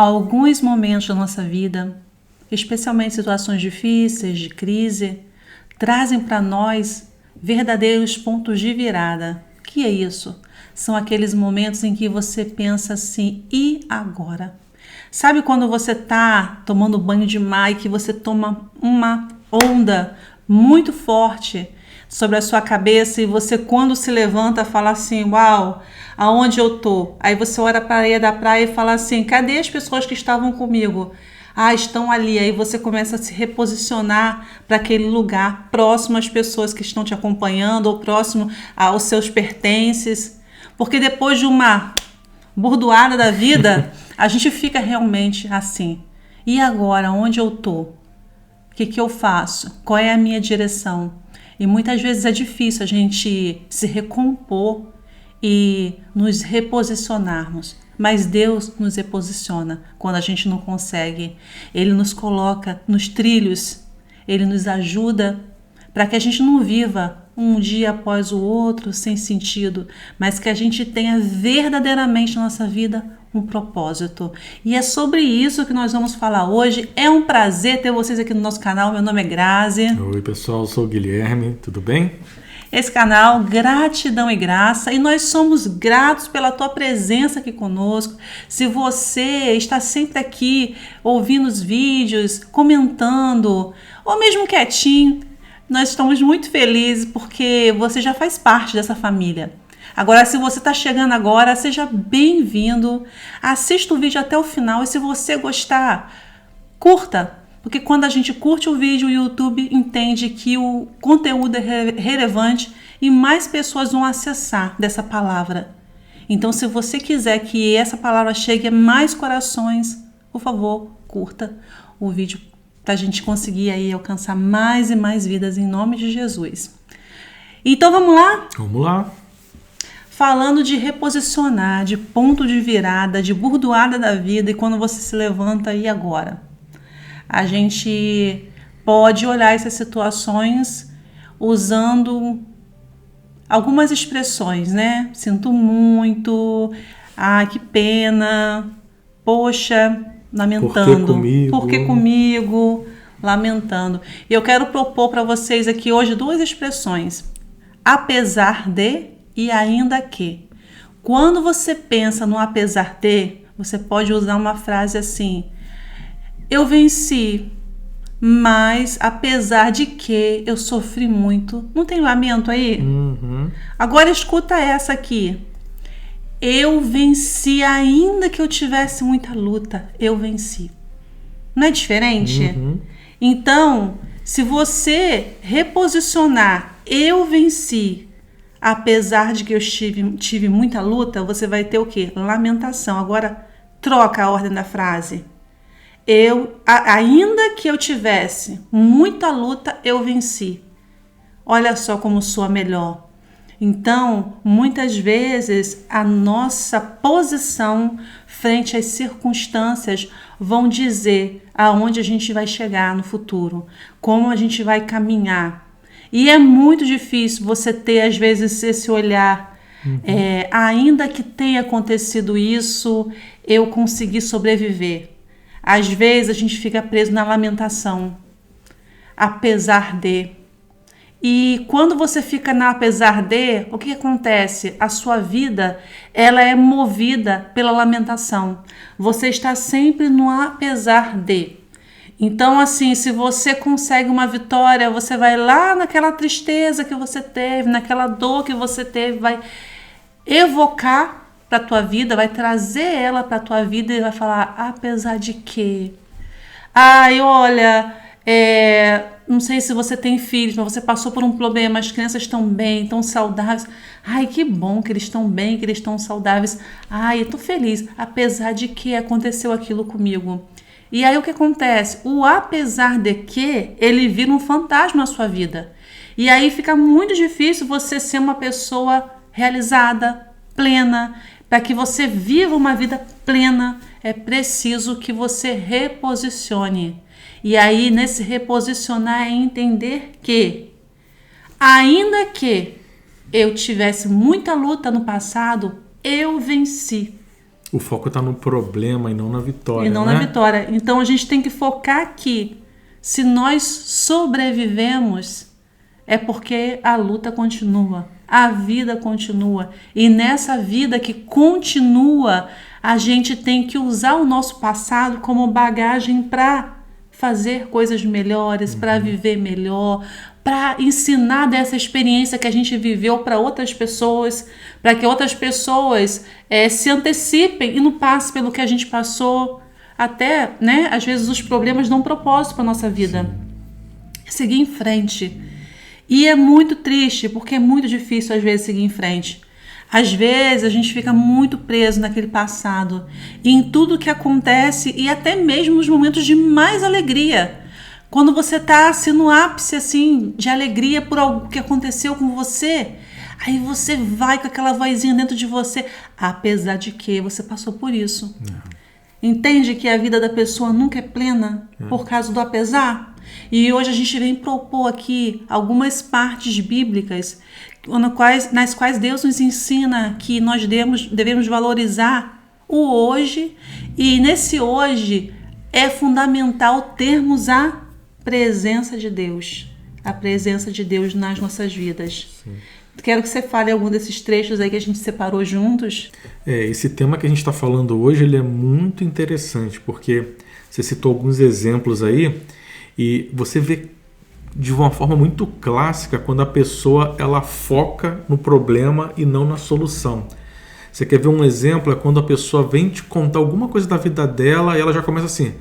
Alguns momentos da nossa vida, especialmente situações difíceis, de crise, trazem para nós verdadeiros pontos de virada. O que é isso? São aqueles momentos em que você pensa assim, e agora? Sabe quando você está tomando banho de mar e que você toma uma onda muito forte sobre a sua cabeça e você, quando se levanta, fala assim, uau, aonde eu tô? Aí você olha para a areia da praia e fala assim, cadê as pessoas que estavam comigo? Ah, estão ali. Aí você começa a se reposicionar para aquele lugar, próximo às pessoas que estão te acompanhando ou próximo aos seus pertences. Porque depois de uma burdoada da vida, a gente fica realmente assim. E agora, onde eu tô? O que eu faço? Qual é a minha direção? E muitas vezes é difícil a gente se recompor e nos reposicionarmos. Mas Deus nos reposiciona quando a gente não consegue. Ele nos coloca nos trilhos. Ele nos ajuda para que a gente não viva um dia após o outro sem sentido, mas que a gente tenha verdadeiramente na nossa vida um propósito. E é sobre isso que nós vamos falar hoje. É um prazer ter vocês aqui no nosso canal. Meu nome é Grazi. Oi pessoal, eu sou o Guilherme, tudo bem? Esse canal, Gratidão e Graça, e nós somos gratos pela tua presença aqui conosco. Se você está sempre aqui ouvindo os vídeos, comentando, ou mesmo quietinho, nós estamos muito felizes porque você já faz parte dessa família. Agora, se você está chegando agora, seja bem-vindo, assista o vídeo até o final e se você gostar, curta. Porque quando a gente curte o vídeo, o YouTube entende que o conteúdo é relevante e mais pessoas vão acessar dessa palavra. Então, se você quiser que essa palavra chegue a mais corações, por favor, curta o vídeo para a gente conseguir aí alcançar mais e mais vidas em nome de Jesus. Então, vamos lá? Vamos lá. Falando de reposicionar, de ponto de virada, de burdoada da vida e quando você se levanta, e agora? A gente pode olhar essas situações usando algumas expressões, né? Sinto muito, que pena, poxa, lamentando. Por que comigo? Lamentando. E eu quero propor para vocês aqui hoje duas expressões. Apesar de e ainda que. Quando você pensa no apesar de, você pode usar uma frase assim: eu venci, mas apesar de que eu sofri muito. Não tem lamento aí? Uhum. Agora escuta essa aqui. Eu venci ainda que eu tivesse muita luta. Eu venci. Não é diferente? Uhum. Então, se você reposicionar eu venci, apesar de que eu tive muita luta, você vai ter o quê? Lamentação. Agora, troca a ordem da frase. Ainda que eu tivesse muita luta, eu venci. Olha só como soa melhor. Então, muitas vezes, a nossa posição frente às circunstâncias vão dizer aonde a gente vai chegar no futuro, como a gente vai caminhar. E é muito difícil você ter, às vezes, esse olhar. Ainda que tenha acontecido isso, eu consegui sobreviver. Às vezes a gente fica preso na lamentação, apesar de. E quando você fica na apesar de, o que acontece? A sua vida, ela é movida pela lamentação. Você está sempre no apesar de. Então, assim, se você consegue uma vitória, você vai lá naquela tristeza que você teve, naquela dor que você teve, vai evocar para a tua vida, vai trazer ela para a tua vida e vai falar, apesar de que? Olha, não sei se você tem filhos, mas você passou por um problema, as crianças estão bem, estão saudáveis. Ai, que bom que eles estão bem, que eles estão saudáveis. Eu tô feliz, apesar de que aconteceu aquilo comigo. E aí o que acontece? O apesar de que, ele vira um fantasma na sua vida. E aí fica muito difícil você ser uma pessoa realizada, plena. Para que você viva uma vida plena, é preciso que você reposicione. E aí, nesse reposicionar, é entender que, ainda que eu tivesse muita luta no passado, eu venci. O foco está no problema e não na vitória. E não né? na vitória. Então a gente tem que focar que se nós sobrevivemos, é porque a luta continua, a vida continua. E nessa vida que continua, a gente tem que usar o nosso passado como bagagem para fazer coisas melhores, para viver melhor, para ensinar dessa experiência que a gente viveu para outras pessoas, para que outras pessoas se antecipem e não passem pelo que a gente passou. Até, né, às vezes os problemas dão um propósito para a nossa vida. Seguir em frente. E é muito triste, porque é muito difícil às vezes seguir em frente. Às vezes a gente fica muito preso naquele passado, e em tudo que acontece, e até mesmo nos momentos de mais alegria. Quando você está assim, no ápice assim, de alegria por algo que aconteceu com você, aí você vai com aquela vozinha dentro de você, apesar de que você passou por isso. Entende que a vida da pessoa nunca é plena por causa do apesar? E hoje a gente vem propor aqui algumas partes bíblicas nas quais Deus nos ensina que nós devemos valorizar o hoje, e nesse hoje é fundamental termos a presença de Deus nas nossas vidas. Sim. Quero que você fale algum desses trechos aí que a gente separou juntos. Esse tema que a gente está falando hoje, ele é muito interessante, porque você citou alguns exemplos aí, e você vê de uma forma muito clássica quando a pessoa ela foca no problema e não na solução. Você quer ver um exemplo? É quando a pessoa vem te contar alguma coisa da vida dela e ela já começa assim: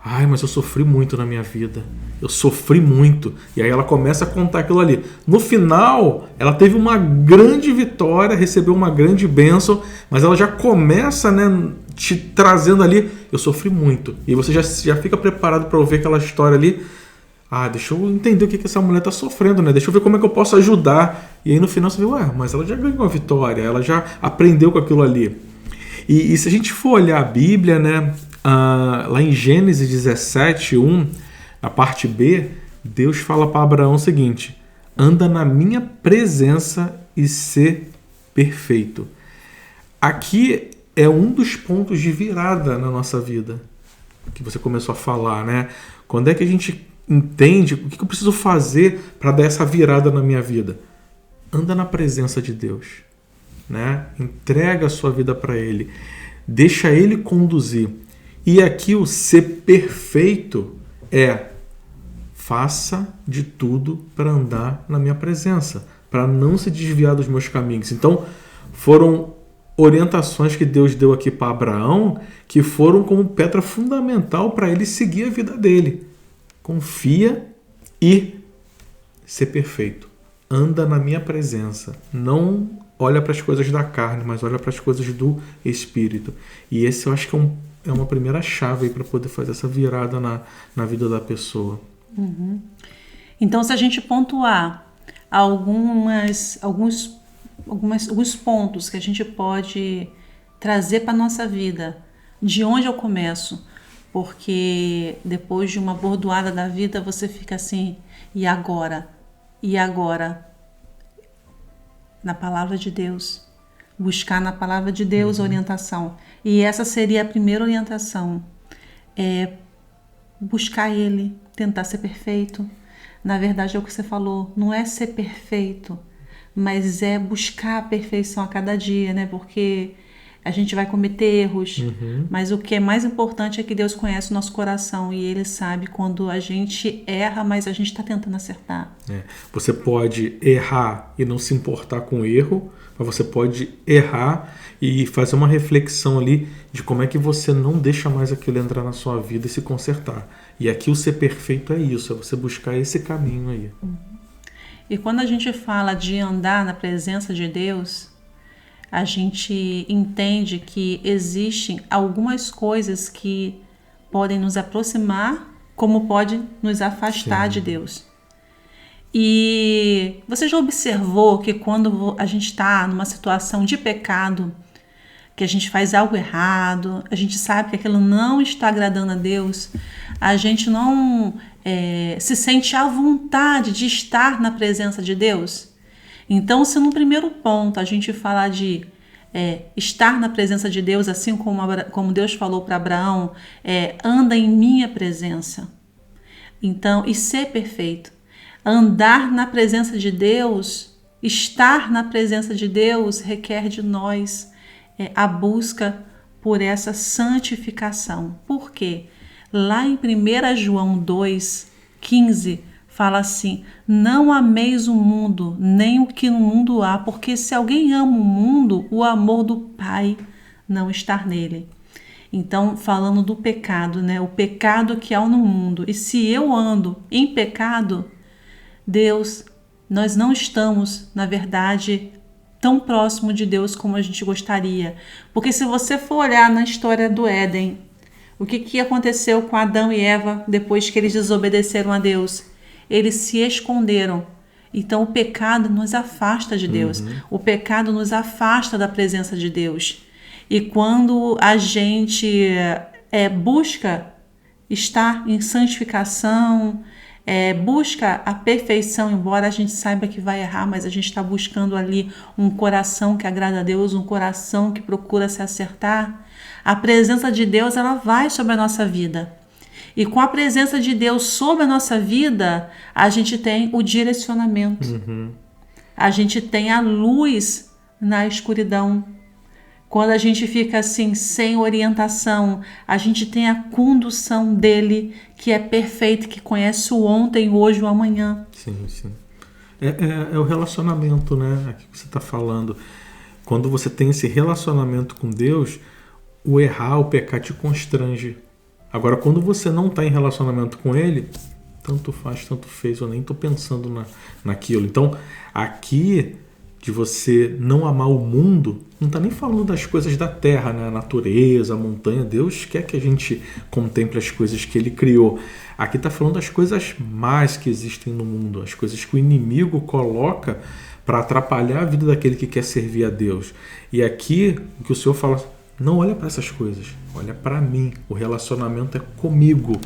ai, mas eu sofri muito na minha vida. Eu sofri muito. E aí ela começa a contar aquilo ali. No final, ela teve uma grande vitória, recebeu uma grande bênção, mas ela já começa, né, te trazendo ali: eu sofri muito. E você já fica preparado para ouvir aquela história ali. Ah, deixa eu entender o que essa mulher está sofrendo, né? Deixa eu ver como é que eu posso ajudar. E aí no final você vê: ué, mas ela já ganhou a vitória, ela já aprendeu com aquilo ali. E se a gente for olhar a Bíblia, né, lá em Gênesis 17:1, na parte B, Deus fala para Abraão o seguinte: anda na minha presença e ser perfeito. Aqui é um dos pontos de virada na nossa vida, que você começou a falar, né? Quando é que a gente entende o que eu preciso fazer para dar essa virada na minha vida? Anda na presença de Deus, né? Entrega a sua vida para Ele, deixa Ele conduzir. E aqui o ser perfeito é: faça de tudo para andar na minha presença, para não se desviar dos meus caminhos. Então, foram orientações que Deus deu aqui para Abraão, que foram como pedra fundamental para ele seguir a vida dele. Confia e ser perfeito. Anda na minha presença. Não olha para as coisas da carne, mas olha para as coisas do Espírito. E esse eu acho que é uma primeira chave para poder fazer essa virada na vida da pessoa. Uhum. Então, se a gente pontuar alguns pontos que a gente pode trazer para a nossa vida, de onde eu começo? Porque depois de uma bordoada da vida, você fica assim: e agora? E agora? Na palavra de Deus. Buscar na palavra de Deus a orientação. E essa seria a primeira orientação. É buscar Ele, tentar ser perfeito. Na verdade, é o que você falou, não é ser perfeito, mas é buscar a perfeição a cada dia, né? Porque a gente vai cometer erros, mas o que é mais importante é que Deus conhece o nosso coração e Ele sabe quando a gente erra, mas a gente está tentando acertar. Você pode errar e não se importar com o erro, mas você pode errar e fazer uma reflexão ali de como é que você não deixa mais aquilo entrar na sua vida e se consertar. E aqui o ser perfeito é isso, é você buscar esse caminho aí. E quando a gente fala de andar na presença de Deus, a gente entende que existem algumas coisas que podem nos aproximar, como podem nos afastar de Deus. E você já observou que quando a gente está numa situação de pecado, que a gente faz algo errado, a gente sabe que aquilo não está agradando a Deus, a gente não se sente à vontade de estar na presença de Deus? Então, se no primeiro ponto a gente falar de estar na presença de Deus, assim como Deus falou para Abraão, anda em minha presença. Então, e ser perfeito. Andar na presença de Deus, estar na presença de Deus, requer de nós a busca por essa santificação. Por quê? Lá em 1 João 2,15, fala assim: não ameis o mundo, nem o que no mundo há, porque se alguém ama o mundo, o amor do Pai não está nele. Então, falando do pecado, né? O pecado que há no mundo. E se eu ando em pecado, Deus, nós não estamos, na verdade, tão próximo de Deus como a gente gostaria. Porque se você for olhar na história do Éden, o que aconteceu com Adão e Eva depois que eles desobedeceram a Deus? Eles se esconderam. Então o pecado nos afasta de Deus. O pecado nos afasta da presença de Deus. E quando a gente busca estar em santificação, busca a perfeição, embora a gente saiba que vai errar, mas a gente está buscando ali um coração que agrada a Deus, um coração que procura se acertar, a presença de Deus, ela vai sobre a nossa vida. E com a presença de Deus sobre a nossa vida, a gente tem o direcionamento. A gente tem a luz na escuridão. Quando a gente fica assim, sem orientação, a gente tem a condução dele, que é perfeito, que conhece o ontem, o hoje e o amanhã. Sim, sim. É o relacionamento, né? Aqui que você está falando. Quando você tem esse relacionamento com Deus, o errar, o pecar te constrange. Agora, quando você não está em relacionamento com Ele, tanto faz, tanto fez, eu nem estou pensando naquilo. Então, aqui, de você não amar o mundo, não está nem falando das coisas da terra, né? A natureza, a montanha. Deus quer que a gente contemple as coisas que Ele criou. Aqui está falando das coisas más que existem no mundo, as coisas que o inimigo coloca para atrapalhar a vida daquele que quer servir a Deus. E aqui, o que o Senhor fala, não olha para essas coisas, olha para mim. O relacionamento é comigo.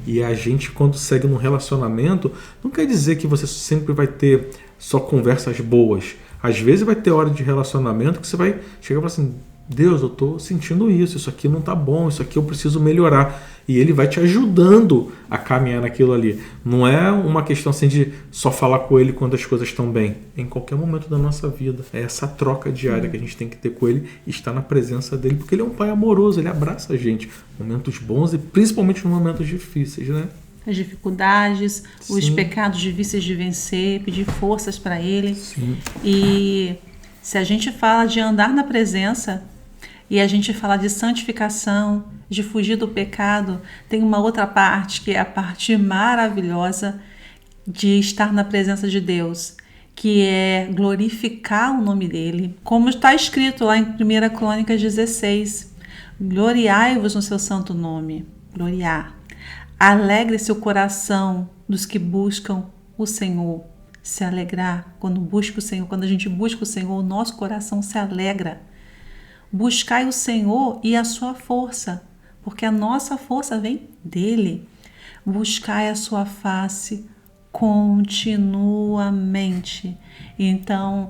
E a gente, quando segue num relacionamento, não quer dizer que você sempre vai ter só conversas boas. Às vezes vai ter hora de relacionamento que você vai chegar e falar assim: Deus, eu estou sentindo isso aqui não está bom, isso aqui eu preciso melhorar. E Ele vai te ajudando a caminhar naquilo ali. Não é uma questão assim de só falar com Ele quando as coisas estão bem. Em qualquer momento da nossa vida. É essa troca diária que a gente tem que ter com Ele e estar na presença dEle. Porque Ele é um Pai amoroso, Ele abraça a gente. Momentos bons e principalmente nos momentos difíceis, né? As dificuldades, Sim. Os pecados difíceis de vencer, pedir forças para Ele. Sim. E se a gente fala de andar na presença e a gente fala de santificação, de fugir do pecado, tem uma outra parte que é a parte maravilhosa de estar na presença de Deus, que é glorificar o nome dEle. Como está escrito lá em 1 Crônicas 16, gloriai-vos no seu santo nome. Gloriar. Alegre-se o coração dos que buscam o Senhor. Se alegrar quando busca o Senhor. Quando a gente busca o Senhor, o nosso coração se alegra. Buscai o Senhor e a sua força, porque a nossa força vem dEle. Buscai a sua face continuamente. Então,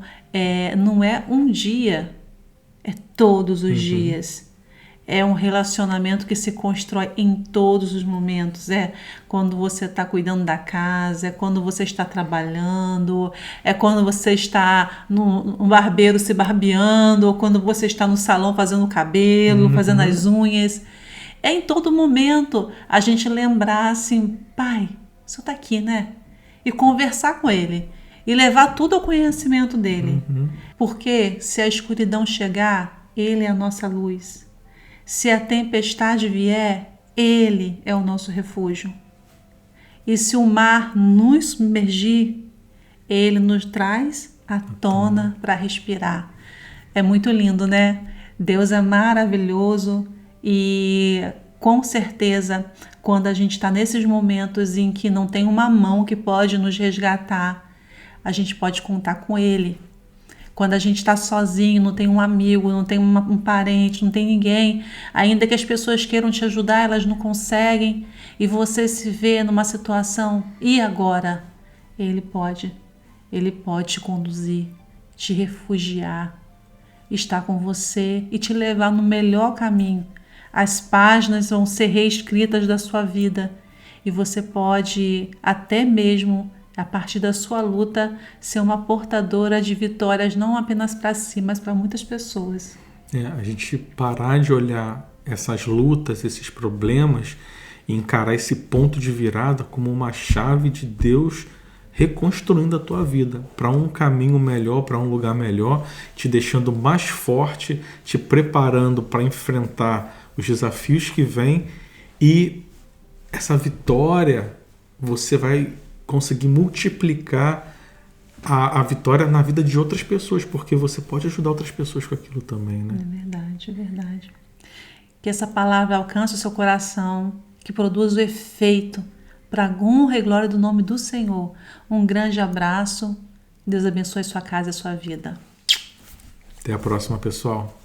não é um dia, é todos os dias. É um relacionamento que se constrói em todos os momentos. É quando você está cuidando da casa, é quando você está trabalhando, é quando você está no barbeiro se barbeando, ou quando você está no salão fazendo o cabelo, fazendo as unhas. É em todo momento a gente lembrar assim: Pai, o Senhor está aqui, né? E conversar com Ele. E levar tudo ao conhecimento dEle. Porque se a escuridão chegar, Ele é a nossa luz. Se a tempestade vier, Ele é o nosso refúgio. E se o mar nos submergir, Ele nos traz à tona para respirar. É muito lindo, né? Deus é maravilhoso e, com certeza, quando a gente está nesses momentos em que não tem uma mão que pode nos resgatar, a gente pode contar com Ele. Quando a gente está sozinho, não tem um amigo, não tem um parente, não tem ninguém, ainda que as pessoas queiram te ajudar, elas não conseguem, e você se vê numa situação, e agora? Ele pode te conduzir, te refugiar, estar com você e te levar no melhor caminho. As páginas vão ser reescritas da sua vida e você pode até mesmo, a partir da sua luta, ser uma portadora de vitórias não apenas para si, mas para muitas pessoas. A gente parar de olhar essas lutas, esses problemas e encarar esse ponto de virada como uma chave de Deus reconstruindo a tua vida para um caminho melhor, para um lugar melhor, te deixando mais forte, te preparando para enfrentar os desafios que vêm, e essa vitória você vai conseguir multiplicar a vitória na vida de outras pessoas, porque você pode ajudar outras pessoas com aquilo também, né? É verdade, é verdade. Que essa palavra alcance o seu coração, que produza o efeito para a honra e glória do nome do Senhor. Um grande abraço. Deus abençoe sua casa e sua vida. Até a próxima, pessoal.